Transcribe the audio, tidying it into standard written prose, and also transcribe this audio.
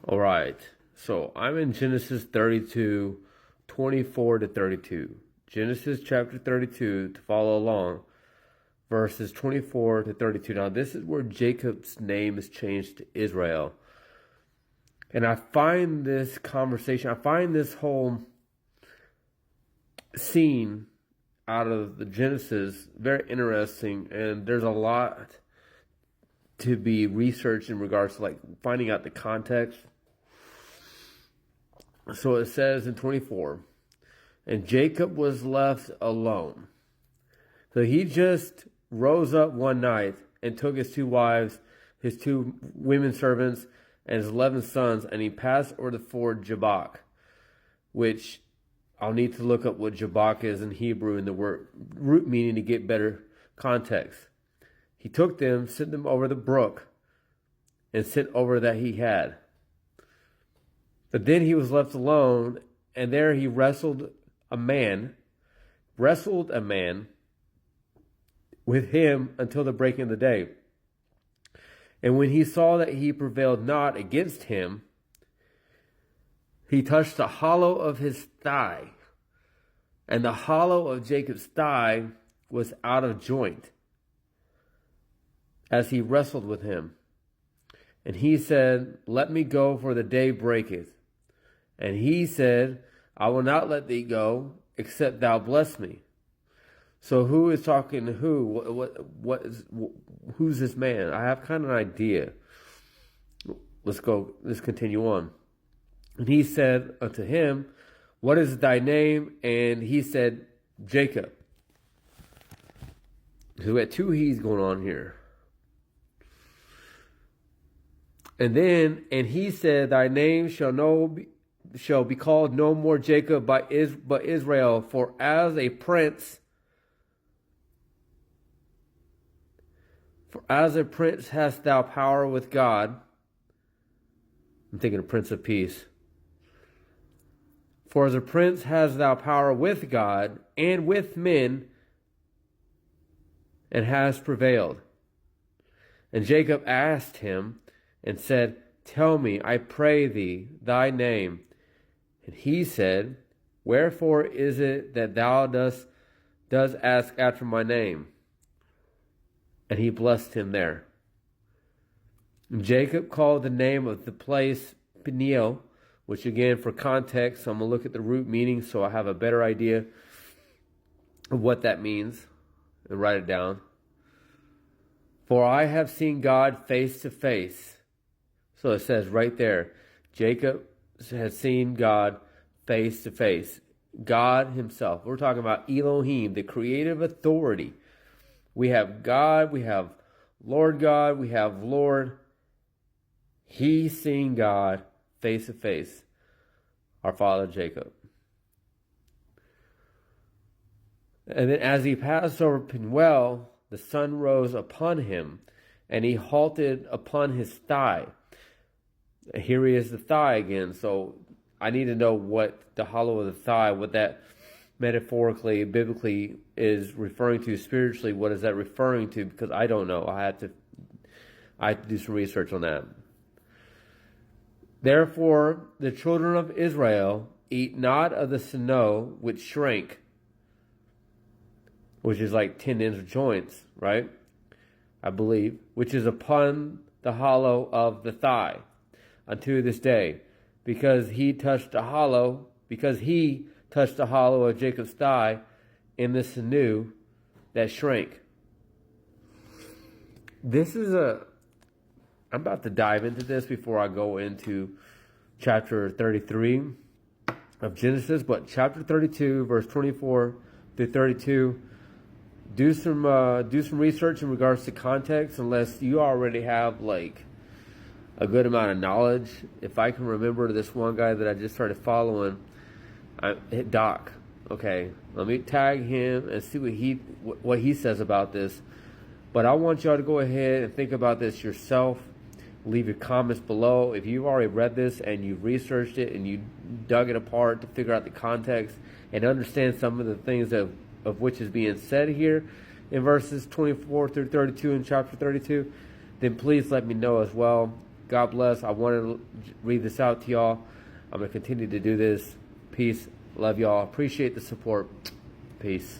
All right. So I'm in Genesis 32, 24 to 32. Genesis chapter 32, to follow along, verses 24 to 32. Now, this is where Jacob's name is changed to Israel. And I find this conversation, I find this whole scene out of the Genesis very interesting. And there's a lot to be researched in regards to like finding out the context. So it says in 24, and Jacob was left alone. So he just rose up one night and took his 2 wives, his 2 women servants, and his 11 sons, and he passed over the ford Jabbok, which I'll need to look up what Jabbok is in Hebrew in the word root meaning to get better context. He took them, sent them over the brook, and sent over that he had. But then he was left alone, and there he wrestled a man with him until the breaking of the day. And when he saw that he prevailed not against him, he touched the hollow of his thigh, and the hollow of Jacob's thigh was out of joint as he wrestled with him. And he said, let me go, for the day breaketh. And he said, I will not let thee go, except thou bless me. So who is talking to who? Who's this man? I have kind of an idea. Let's continue on. And he said unto him, what is thy name? And he said, Jacob. So we had 2 he's going on here. And he said, thy name shall be called no more Jacob, but Israel, for as a prince hast thou power with God. I'm thinking of Prince of Peace. For as a prince hast thou power with God and with men, and hast prevailed. And Jacob asked him and said, tell me, I pray thee, thy name. And he said, wherefore is it that thou dost ask after my name? And he blessed him there. And Jacob called the name of the place Peniel, which again, for context, I'm going to look at the root meaning so I have a better idea of what that means and write it down. For I have seen God face to face. So it says right there, Jacob has seen God face to face. God himself. We're talking about Elohim, the creative authority. We have God, we have Lord God, we have Lord. He's seen God face to face, our father Jacob. And then as he passed over Penuel, the sun rose upon him, and he halted upon his thigh. Here he is, the thigh again. So I need to know what the hollow of the thigh, what that metaphorically, biblically is referring to spiritually. What is that referring to? Because I don't know. I have to do some research on that. Therefore, the children of Israel eat not of the snow which shrank, which is like tendons or joints, right? I believe, which is upon the hollow of the thigh unto this day, because he touched the hollow of Jacob's thigh in the sinew that shrank. I'm about to dive into this before I go into chapter 33 of Genesis, but chapter 32, verse 24 through 32, do some research in regards to context, unless you already have like a good amount of knowledge. If I can remember this one guy that I just started following, Doc. Okay, let me tag him and see what he says about this. But I want y'all to go ahead and think about this yourself. Leave your comments below. If you've already read this and you've researched it and you dug it apart to figure out the context and understand some of the things of which is being said here in verses 24 through 32 in chapter 32, then please let me know as well. God bless. I wanted to read this out to y'all. I'm going to continue to do this. Peace. Love y'all. Appreciate the support. Peace.